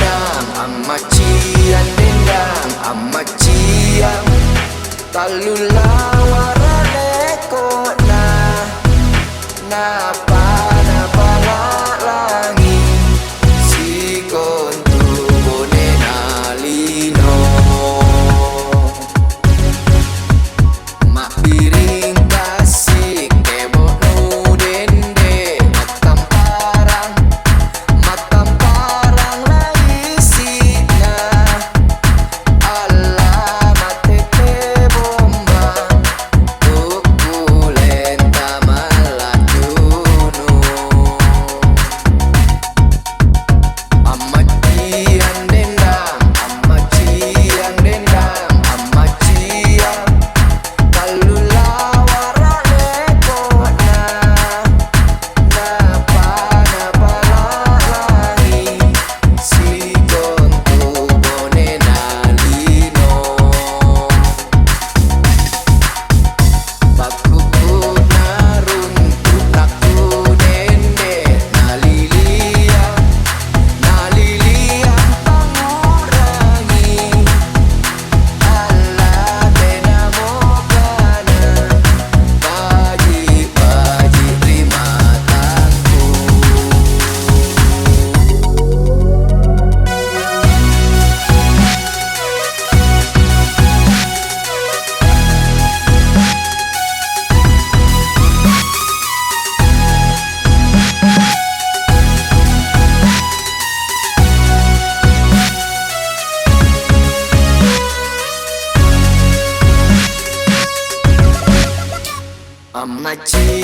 dendam, amacian dendam, amacian talula warane kona na pa langi si kontu bone nalino mak piring kasih kebok nu dende matam parang lagi sina Allah matete bomba tukulenta malajunu amacian dendam, amacian dendam, amacian talula warane kona napa langi si kontu bone nalino bakuku naruntuk aku dende nalilia pangurangi Allah benamokana baji lima tangku amacian